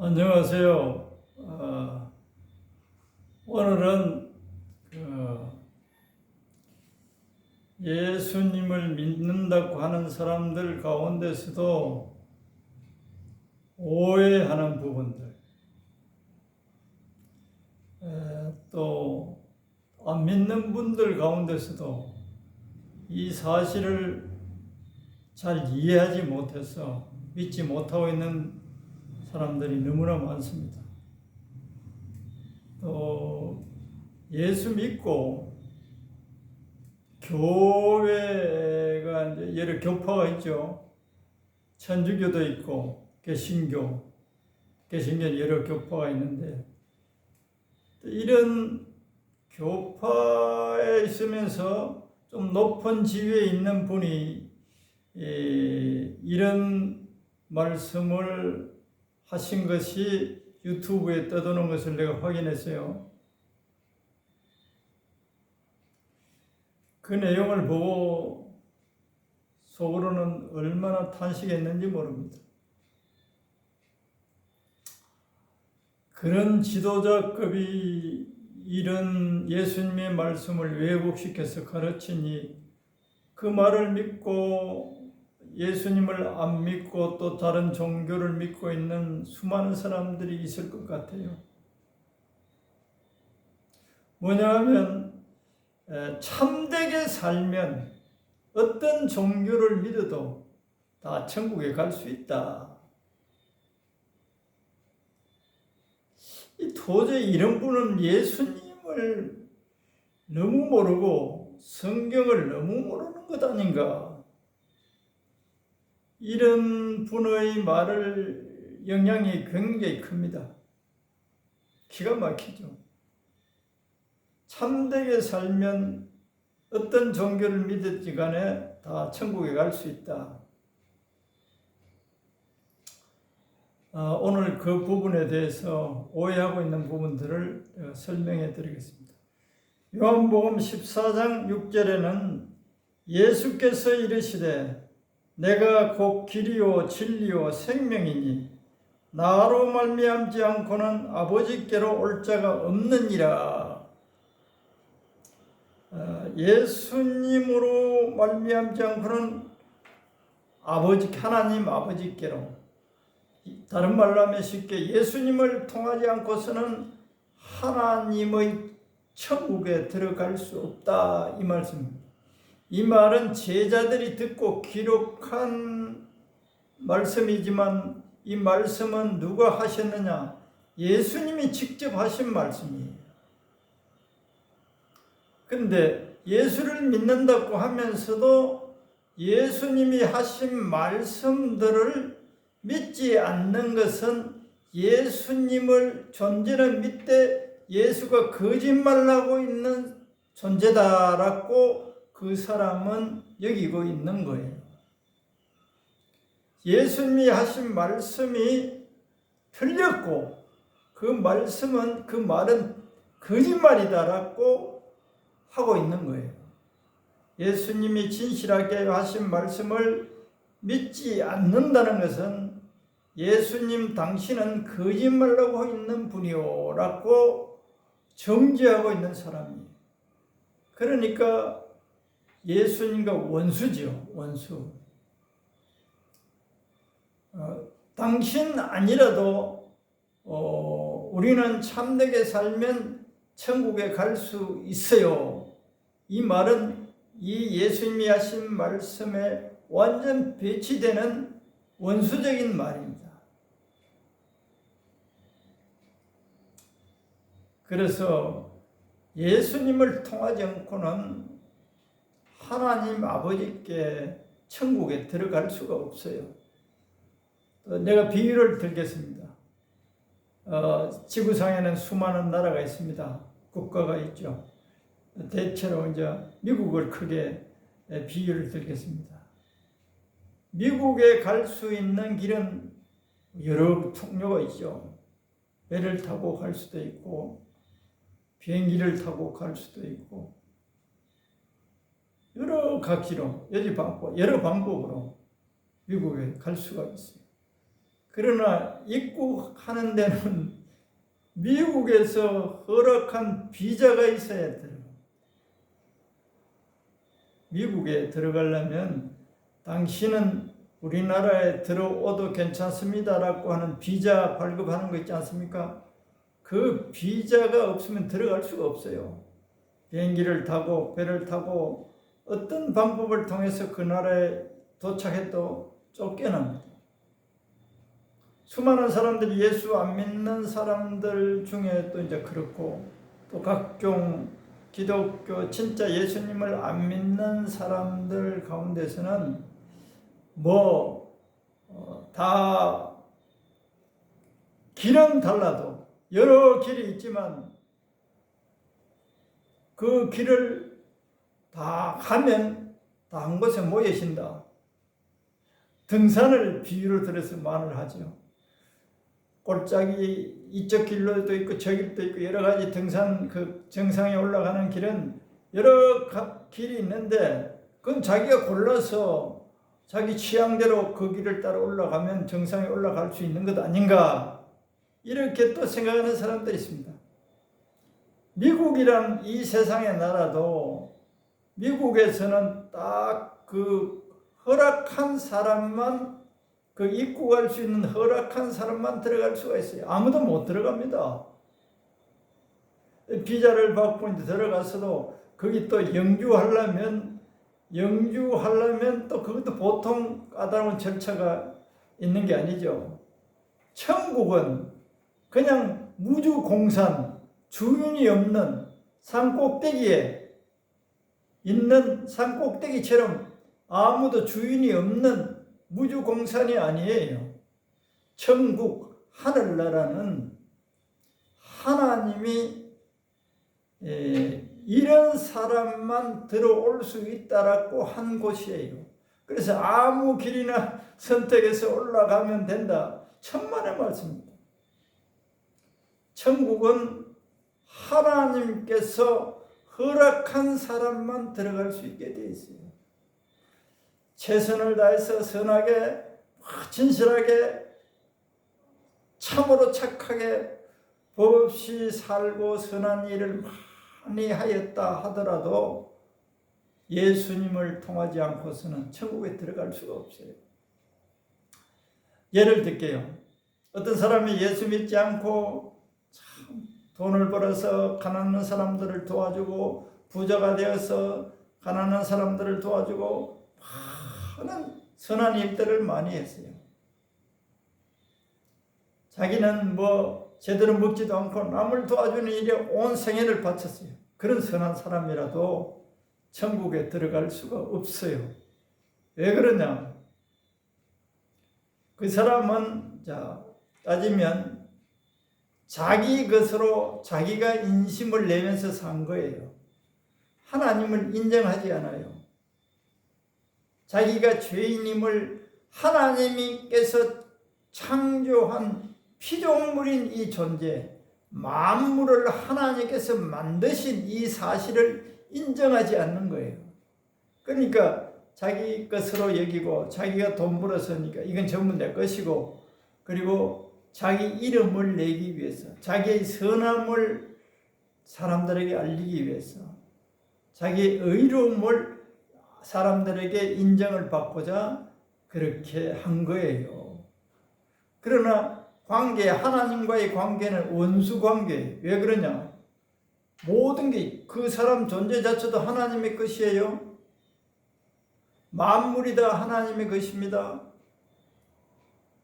안녕하세요. 오늘은 예수님을 믿는다고 하는 사람들 가운데서도 오해하는 부분들, 또 안 믿는 분들 가운데서도 이 사실을 잘 이해하지 못해서 믿지 못하고 있는 사람들이 너무나 많습니다. 또 예수 믿고 교회가 이제 여러 교파가 있죠. 천주교도 있고 개신교는 여러 교파가 있는데, 이런 교파에 있으면서 좀 높은 지위에 있는 분이 이런 말씀을 하신 것이 유튜브에 떠도는 것을 내가 확인했어요. 그 내용을 보고 속으로는 얼마나 탄식했는지 모릅니다. 그런 지도자급이 이런 예수님의 말씀을 왜곡시켜서 가르치니 그 말을 믿고 예수님을 안 믿고 또 다른 종교를 믿고 있는 수많은 사람들이 있을 것 같아요. 뭐냐 하면 참되게 살면 어떤 종교를 믿어도 다 천국에 갈 수 있다. 도저히 이런 분은 예수님을 너무 모르고 성경을 너무 모르는 것 아닌가. 이런 분의 말을 영향이 굉장히 큽니다. 기가 막히죠. 참되게 살면 어떤 종교를 믿었지 간에 다 천국에 갈 수 있다. 오늘 그 부분에 대해서 오해하고 있는 부분들을 설명해 드리겠습니다. 요한복음 14장 6절에는 예수께서 이르시되 내가 곧 길이요 진리요 생명이니 나로 말미암지 않고는 아버지께로 올 자가 없느니라. 예수님으로 말미암지 않고는 하나님 아버지께로, 다른 말로 하면 쉽게 예수님을 통하지 않고서는 하나님의 천국에 들어갈 수 없다, 이 말씀입니다. 이 말은 제자들이 듣고 기록한 말씀이지만 이 말씀은 누가 하셨느냐? 예수님이 직접 하신 말씀이에요. 그런데 예수를 믿는다고 하면서도 예수님이 하신 말씀들을 믿지 않는 것은 예수님을 존재는 믿되 예수가 거짓말하고 있는 존재다라고 그 사람은 여기고 있는 거예요. 예수님이 하신 말씀이 틀렸고 그 말은 거짓말이다라고 하고 있는 거예요. 예수님이 진실하게 하신 말씀을 믿지 않는다는 것은 예수님 당신은 거짓말하고 있는 분이요 라고 정죄하고 있는 사람이에요. 그러니까 예수님과 원수죠, 원수. 당신 아니라도 우리는 참되게 살면 천국에 갈 수 있어요. 이 말은 이 예수님이 하신 말씀에 완전 배치되는 원수적인 말입니다. 그래서 예수님을 통하지 않고는 하나님 아버지께 천국에 들어갈 수가 없어요. 내가 비유를 들겠습니다. 지구상에는 수많은 나라가 있습니다. 국가가 있죠. 대체로 이제 미국을 크게 비유를 들겠습니다. 미국에 갈 수 있는 길은 여러 통로가 있죠. 배를 타고 갈 수도 있고 비행기를 타고 갈 수도 있고 여러 각지로 여러 방법으로 미국에 갈 수가 있어요. 그러나 입국하는 데는 미국에서 허락한 비자가 있어야 돼요. 미국에 들어가려면 당신은 우리나라에 들어오도 괜찮습니다라고 하는 비자 발급하는 거 있지 않습니까? 그 비자가 없으면 들어갈 수가 없어요. 비행기를 타고 배를 타고 어떤 방법을 통해서 그 나라에 도착해도 쫓겨납니다. 수많은 사람들이 예수 안 믿는 사람들 중에 또 이제 그렇고 또 각종 기독교 진짜 예수님을 안 믿는 사람들 가운데서는 다 길은 달라도 여러 길이 있지만 그 길을 다 가면 다 한 곳에 모여진다. 등산을 비유로 들어서 말을 하죠. 골짜기 이쪽 길로도 있고 저 길도 있고 여러 가지 등산 그 정상에 올라가는 길은 여러 길이 있는데 그건 자기가 골라서 자기 취향대로 그 길을 따라 올라가면 정상에 올라갈 수 있는 것 아닌가, 이렇게 또 생각하는 사람들이 있습니다. 미국이란 이 세상의 나라도 미국에서는 딱 그 허락한 사람만, 그 입국할 수 있는 허락한 사람만 들어갈 수가 있어요. 아무도 못 들어갑니다. 비자를 받고 이제 들어가서도 거기 또 영주하려면 또 그것도 보통 까다로운 절차가 있는 게 아니죠. 천국은 그냥 무주공산, 주인이 없는 산 꼭대기에 있는 산 꼭대기처럼 아무도 주인이 없는 무주공산이 아니에요. 천국, 하늘나라는 하나님이 이런 사람만 들어올 수 있다라고 한 곳이에요. 그래서 아무 길이나 선택해서 올라가면 된다. 천만의 말씀입니다. 천국은 하나님께서 허락한 사람만 들어갈 수 있게 되어 있어요. 최선을 다해서 선하게, 진실하게, 참으로 착하게 법 없이 살고 선한 일을 많이 하였다 하더라도 예수님을 통하지 않고서는 천국에 들어갈 수가 없어요. 예를 들게요. 어떤 사람이 예수 믿지 않고 참 돈을 벌어서 가난한 사람들을 도와주고 부자가 되어서 가난한 사람들을 도와주고 많은 선한 일들을 많이 했어요. 자기는 제대로 먹지도 않고 남을 도와주는 일에 온 생애를 바쳤어요. 그런 선한 사람이라도 천국에 들어갈 수가 없어요. 왜 그러냐? 그 사람은 따지면 자기 것으로 자기가 인심을 내면서 산 거예요. 하나님을 인정하지 않아요. 자기가 죄인임을, 하나님께서 창조한 피조물인 이 존재, 만물을 하나님께서 만드신 이 사실을 인정하지 않는 거예요. 그러니까 자기 것으로 여기고 자기가 돈 벌었으니까 이건 전부 내 것이고, 그리고 자기 이름을 내기 위해서, 자기의 선함을 사람들에게 알리기 위해서, 자기의 의로움을 사람들에게 인정을 받고자 그렇게 한 거예요. 그러나 하나님과의 관계는 원수 관계예요. 왜 그러냐? 모든 게 그 사람 존재 자체도 하나님의 것이에요. 만물이 다 하나님의 것입니다.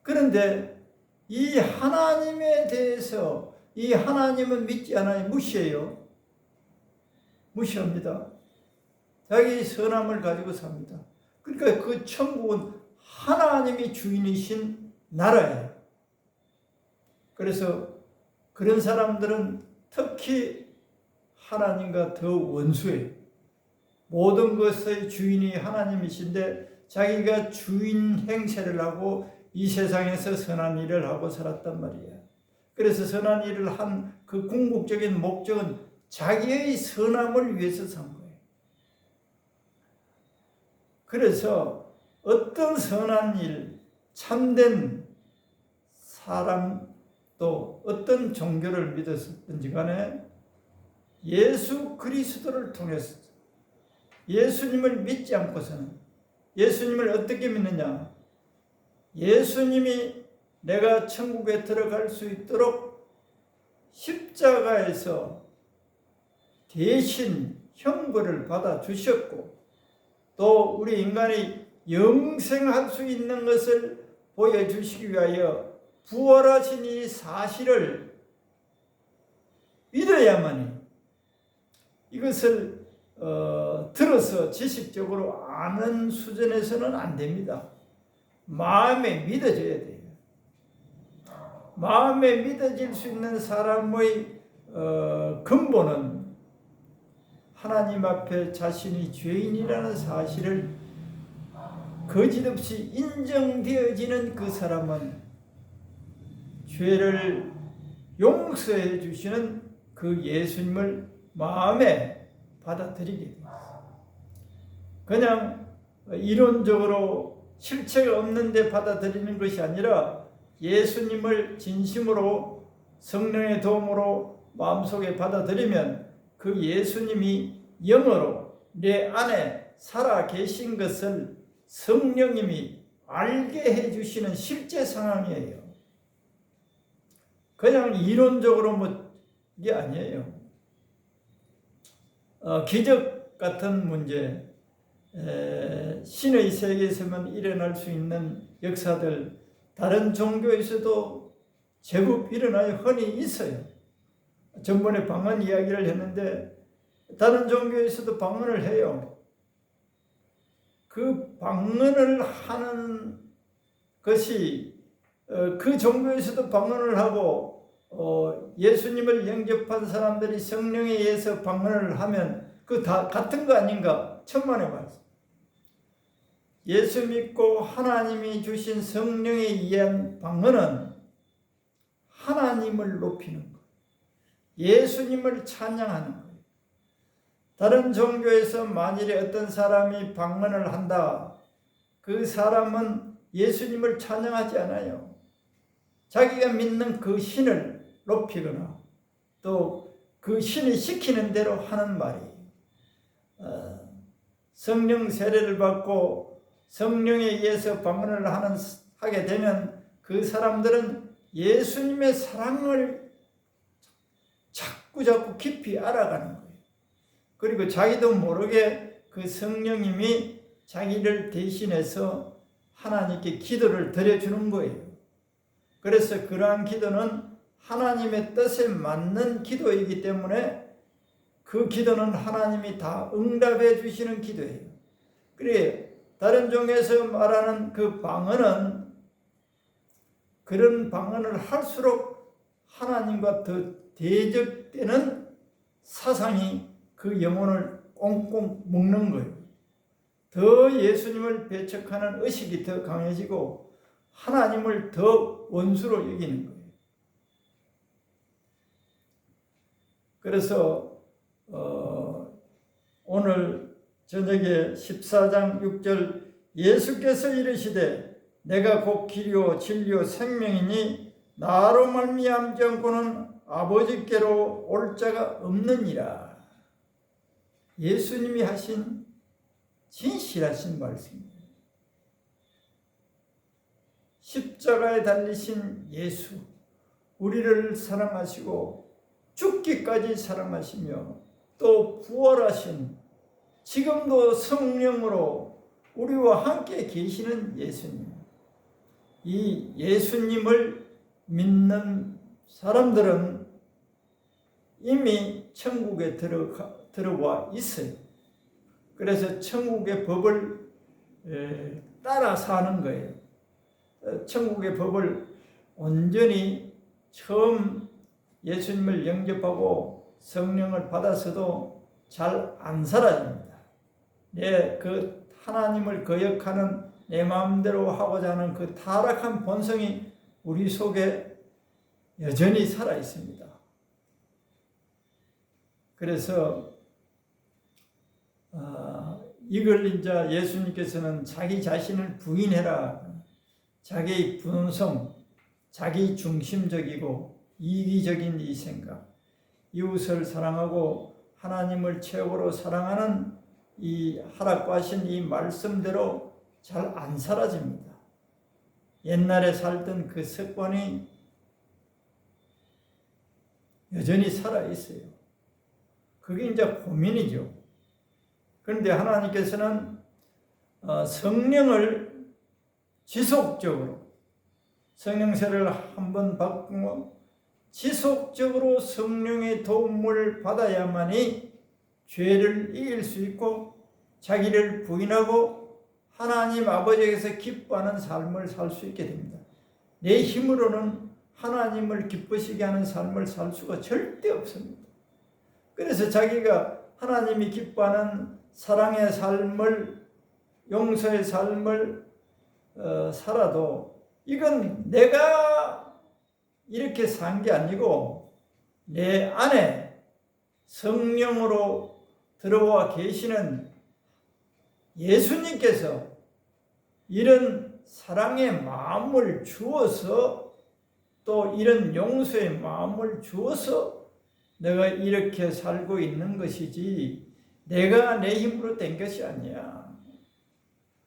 그런데 이 하나님에 대해서 이 하나님은 믿지 않아요. 무시해요. 무시합니다. 자기 선함을 가지고 삽니다. 그러니까 그 천국은 하나님이 주인이신 나라예요. 그래서 그런 사람들은 특히 하나님과 더 원수예요. 모든 것의 주인이 하나님이신데 자기가 주인 행세를 하고 이 세상에서 선한 일을 하고 살았단 말이에요. 그래서 선한 일을 한 그 궁극적인 목적은 자기의 선함을 위해서 산 거예요. 그래서 어떤 선한 일, 참된 사람도 어떤 종교를 믿었든지 간에 예수 그리스도를 통해서 예수님을 믿지 않고서는 예수님을 어떻게 믿느냐? 예수님이 내가 천국에 들어갈 수 있도록 십자가에서 대신 형벌을 받아 주셨고 또 우리 인간이 영생할 수 있는 것을 보여주시기 위하여 부활하신 이 사실을 믿어야만이 이것을 들어서 지식적으로 아는 수준에서는 안 됩니다. 마음에 믿어져야 돼요. 마음에 믿어질 수 있는 사람의 근본은 하나님 앞에 자신이 죄인이라는 사실을 거짓없이 인정되어지는 그 사람은 죄를 용서해 주시는 그 예수님을 마음에 받아들이게 됩니다. 그냥 이론적으로 실체가 없는데 받아들이는 것이 아니라 예수님을 진심으로 성령의 도움으로 마음속에 받아들이면 그 예수님이 영으로 내 안에 살아 계신 것을 성령님이 알게 해주시는 실제 상황이에요. 그냥 이론적으로 이게 아니에요. 기적 같은 문제, 신의 세계에서만 일어날 수 있는 역사들 다른 종교에서도 제법 일어나요. 흔히 있어요. 전번에 방언 이야기를 했는데 다른 종교에서도 방언을 해요. 그 방언을 하는 것이 그 종교에서도 방언을 하고 예수님을 영접한 사람들이 성령에 의해서 방언을 하면 그 다 같은 거 아닌가? 천만의 말씀. 예수 믿고 하나님이 주신 성령에 의한 방언은 하나님을 높이는 것, 예수님을 찬양하는 거예요. 다른 종교에서 만일에 어떤 사람이 방언을 한다, 그 사람은 예수님을 찬양하지 않아요. 자기가 믿는 그 신을 높이거나 또 그 신이 시키는 대로 하는 말이에요. 성령 세례를 받고 성령에 의해서 방언을 하게 되면 그 사람들은 예수님의 사랑을 자꾸 깊이 알아가는 거예요. 그리고 자기도 모르게 그 성령님이 자기를 대신해서 하나님께 기도를 드려주는 거예요. 그래서 그러한 기도는 하나님의 뜻에 맞는 기도이기 때문에 그 기도는 하나님이 다 응답해 주시는 기도예요. 그래 다른 종에서 말하는 그 방언은 그런 방언을 할수록 하나님과 더 대적되는 사상이 그 영혼을 꽁꽁 묶는 거예요. 더 예수님을 배척하는 의식이 더 강해지고 하나님을 더 원수로 여기는 거예요. 그래서 오늘 저녁에 14장 6절 예수께서 이르시되 내가 곧 길이요 진리요 생명이니 나로 말미암지 않고는 아버지께로 올 자가 없느니라. 예수님이 하신 진실하신 말씀입니다. 십자가에 달리신 예수, 우리를 사랑하시고 죽기까지 사랑하시며 또 부활하신 지금도 성령으로 우리와 함께 계시는 예수님. 이 예수님을 믿는 사람들은 이미 천국에 들어와 있어요. 그래서 천국의 법을 따라 사는 거예요. 천국의 법을 온전히 처음 예수님을 영접하고 성령을 받아서도 잘 안 살아집니다. 그 하나님을 거역하는 내 마음대로 하고자 하는 그 타락한 본성이 우리 속에 여전히 살아 있습니다. 그래서 이걸 이제 예수님께서는 자기 자신을 부인해라, 자기의 분성, 자기 중심적이고 이기적인 이 생각, 이웃을 사랑하고 하나님을 최고로 사랑하는 이 하라고 하신 이 말씀대로 잘 안 사라집니다. 옛날에 살던 그 습관이 여전히 살아있어요. 그게 이제 고민이죠. 그런데 하나님께서는 성령을 지속적으로 성령세를 한번 받고 지속적으로 성령의 도움을 받아야만이 죄를 이길 수 있고 자기를 부인하고 하나님 아버지에게서 기뻐하는 삶을 살 수 있게 됩니다. 내 힘으로는 하나님을 기쁘시게 하는 삶을 살 수가 절대 없습니다. 그래서 자기가 하나님이 기뻐하는 사랑의 삶을, 용서의 삶을 살아도 이건 내가 이렇게 산 게 아니고 내 안에 성령으로 들어와 계시는 예수님께서 이런 사랑의 마음을 주어서 또 이런 용서의 마음을 주어서 내가 이렇게 살고 있는 것이지 내가 내 힘으로 된 것이 아니야.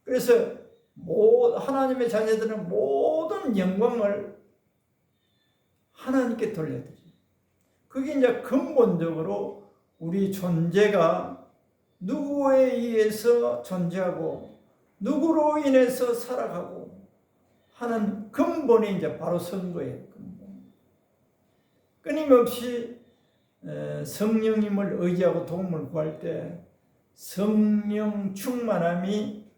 그래서 하나님의 자녀들은 모든 영광을 하나님께 돌려드려요. 그게 이제 근본적으로 우리 존재가 누구에 의해서 존재하고 누구로 인해서 살아가고 하는 근본이 이제 바로 선거예요. 근본. 끊임없이 성령님을 의지하고 도움을 구할 때 성령 충만함이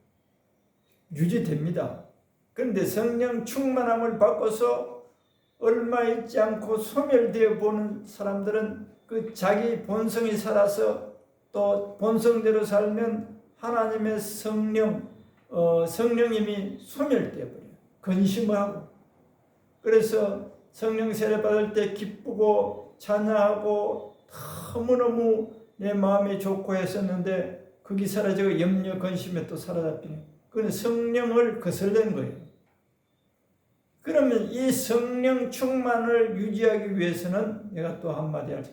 유지됩니다. 그런데 성령 충만함을 바꿔서 얼마 있지 않고 소멸되어 보는 사람들은 그 자기 본성이 살아서 또 본성대로 살면 하나님의 성령님이 소멸되어 버려요. 근심하고. 그래서 성령 세례 받을 때 기쁘고 찬양하고 너무너무 내 마음이 좋고 했었는데 그게 사라지고 염려 근심에 또 사라잡히는, 그건 성령을 거슬린 거예요. 그러면 이 성령 충만을 유지하기 위해서는 내가 또 한마디 할 수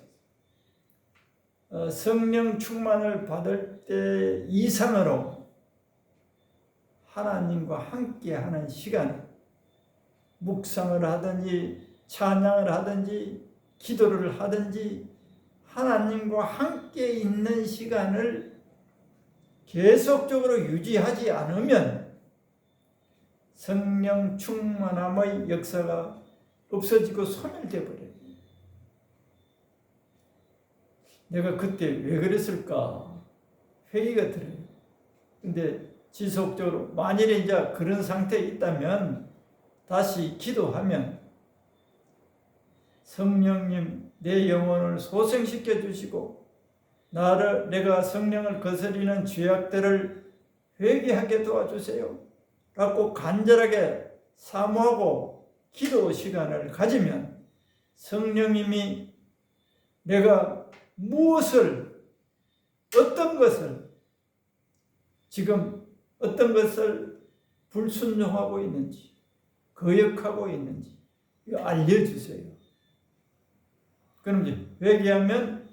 있어요. 성령 충만을 받을 때 이상으로 하나님과 함께하는 시간, 묵상을 하든지 찬양을 하든지 기도를 하든지 하나님과 함께 있는 시간을 계속적으로 유지하지 않으면 성령 충만함의 역사가 없어지고 소멸되어 버려요. 내가 그때 왜 그랬을까 회의가 들어요. 근데 지속적으로 만일에 이제 그런 상태에 있다면 다시 기도하면 성령님 내 영혼을 소생시켜 주시고 내가 성령을 거스리는 죄악들을 회개하게 도와주세요 라고 간절하게 사모하고 기도 시간을 가지면 성령님이 내가 어떤 것을 지금 어떤 것을 불순종하고 있는지 거역하고 있는지 이거 알려주세요. 그럼 이제 회개하면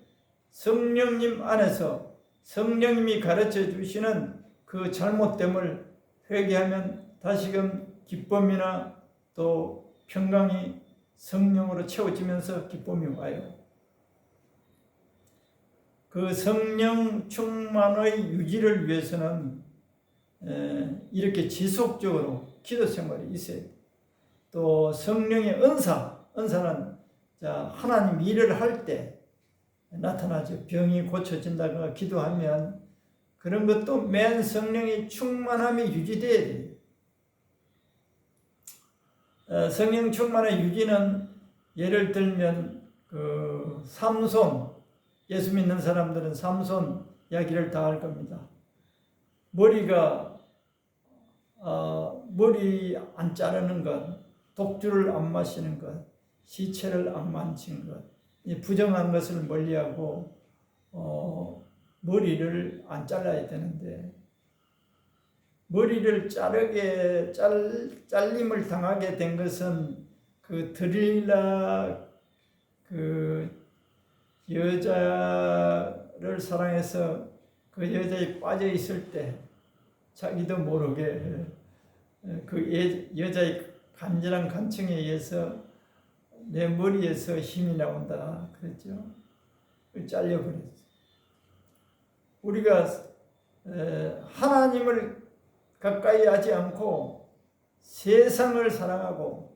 성령님 안에서 성령님이 가르쳐 주시는 그 잘못됨을 회개하면 다시금 기쁨이나 또 평강이 성령으로 채워지면서 기쁨이 와요. 그 성령 충만의 유지를 위해서는 이렇게 지속적으로 기도 생활이 있어야 돼요. 또 성령의 은사는 하나님 일을 할 때 나타나죠. 병이 고쳐진다거나 기도하면 그런 것도 맨 성령의 충만함이 유지돼야 돼요. 성령 충만의 유지는 예를 들면 삼손, 예수 믿는 사람들은 삼손 이야기를 다 할 겁니다. 머리 안 자르는 것, 독주를 안 마시는 것, 시체를 안 만진 것, 부정한 것을 멀리하고 머리를 안 잘라야 되는데 머리를 잘림을 당하게 된 것은 그 드릴라 그 여자를 사랑해서 그 여자에 빠져 있을 때 자기도 모르게 그 여자의 간절한 간청에 의해서 내 머리에서 힘이 나온다 그랬죠. 잘려버렸어요. 우리가 하나님을 가까이 하지 않고 세상을 사랑하고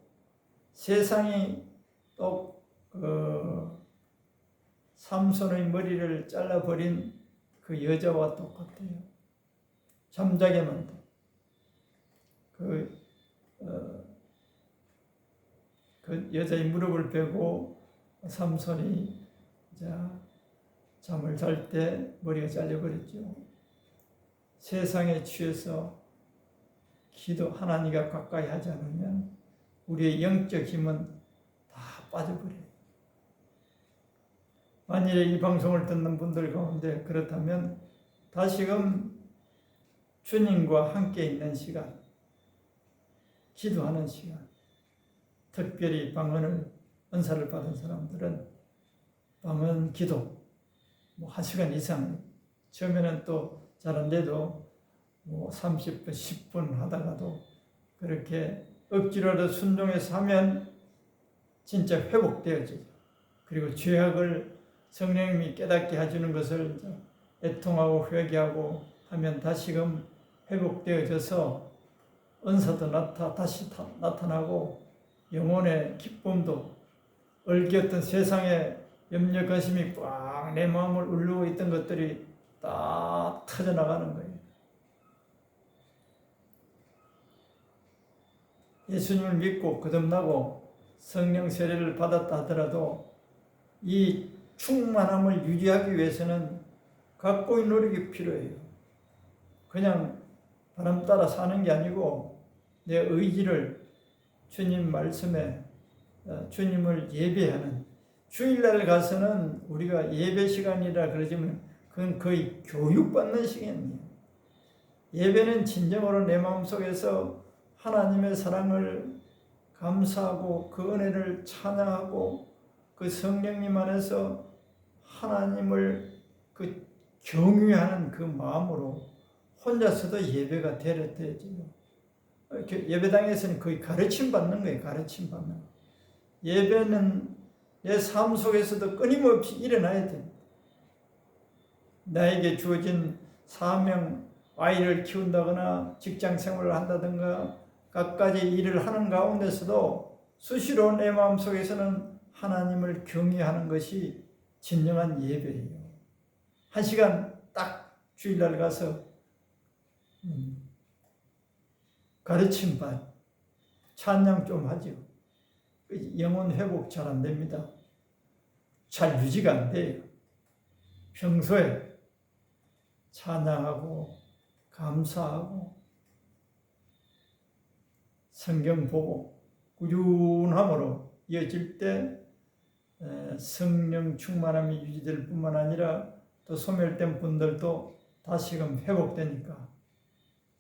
세상이 또 삼손의 머리를 잘라버린 그 여자와 똑같아요. 잠자게 만든 그 여자의 무릎을 베고 삼손이 잠을 잘 때 머리가 잘려버렸죠. 세상에 취해서 하나님과 가까이 하지 않으면 우리의 영적 힘은 다 빠져버려요. 만일에 이 방송을 듣는 분들 가운데 그렇다면 다시금 주님과 함께 있는 시간, 기도하는 시간, 특별히 방언을 은사를 받은 사람들은 방언 기도 1시간 이상, 처음에는 또 잘 안 돼도 30분, 10분 하다가도 그렇게 억지로라도 순종해서 하면 진짜 회복되어지죠. 그리고 죄악을 성령님이 깨닫게 해주는 것을 애통하고 회개하고 하면 다시금 회복되어져서 은사도 다시 나타나고 영혼의 기쁨도 얽혔던 세상의 염려 근심이 꽉 내 마음을 울리고 있던 것들이 딱 터져나가는 거예요. 예수님을 믿고 거듭나고 성령 세례를 받았다 하더라도 이 충만함을 유지하기 위해서는 각고의 노력이 필요해요. 그냥 바람 따라 사는 게 아니고 내 의지를 주님 말씀에 주님을 예배하는, 주일날 가서는 우리가 예배 시간이라 그러지만 그건 거의 교육받는 시간이에요. 예배는 진정으로 내 마음속에서 하나님의 사랑을 감사하고 그 은혜를 찬양하고 그 성령님 안에서 하나님을 그 경외하는 그 마음으로 혼자서도 예배가 되어져요. 예배당에서는 거의 가르침 받는 거예요. 가르침 받는 거예요. 예배는 내 삶 속에서도 끊임없이 일어나야 됩니다. 나에게 주어진 사명, 아이를 키운다거나 직장 생활을 한다든가 갖가지 일을 하는 가운데서도 수시로 내 마음속에서는 하나님을 경외하는 것이 진정한 예배예요. 1시간 딱 주일날 가서 가르침 받, 찬양 좀 하죠. 영혼 회복 잘 안 됩니다. 잘 유지가 안 돼요. 평소에 찬양하고 감사하고 성경 보고 꾸준함으로 이어질 때 성령 충만함이 유지될 뿐만 아니라 또 소멸된 분들도 다시금 회복되니까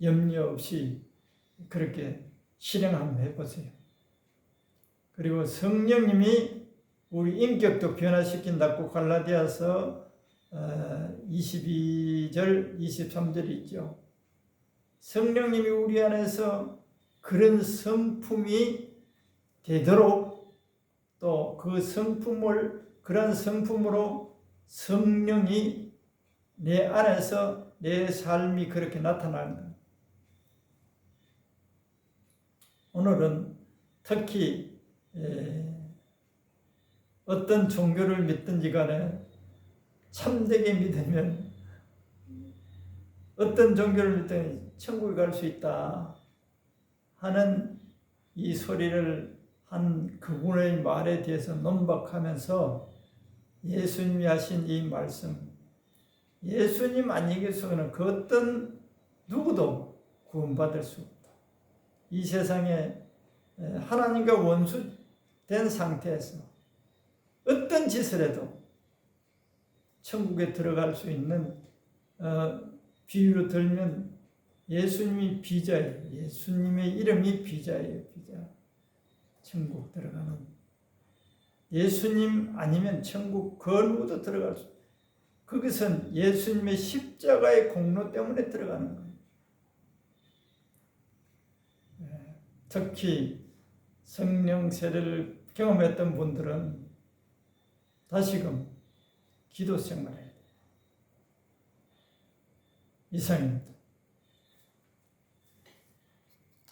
염려 없이 그렇게 실행 한번 해보세요. 그리고 성령님이 우리 인격도 변화시킨다고 갈라디아서 22절, 23절이 있죠. 성령님이 우리 안에서 그런 성품이 되도록 또 그 성품을 그런 성품으로 성령이 내 안에서 내 삶이 그렇게 나타난다. 오늘은 특히 어떤 종교를 믿든지 간에 참되게 믿으면 어떤 종교를 믿든 천국에 갈 수 있다 하는 이 소리를 한 그분의 말에 대해서 논박하면서 예수님이 하신 이 말씀, 예수님 아니겠으면 그 어떤 누구도 구원받을 수 없다. 이 세상에 하나님과 원수된 상태에서 어떤 짓을 해도 천국에 들어갈 수 있는 비유로 들면 예수님이 비자예요. 예수님의 이름이 비자예요. 비자. 천국 들어가는, 예수님 아니면 천국 그 누구도 들어갈 수, 그것은 예수님의 십자가의 공로 때문에 들어가는 거예요. 특히 성령 세례를 경험했던 분들은 다시금 기도 생활해야 돼요. 이상입니다.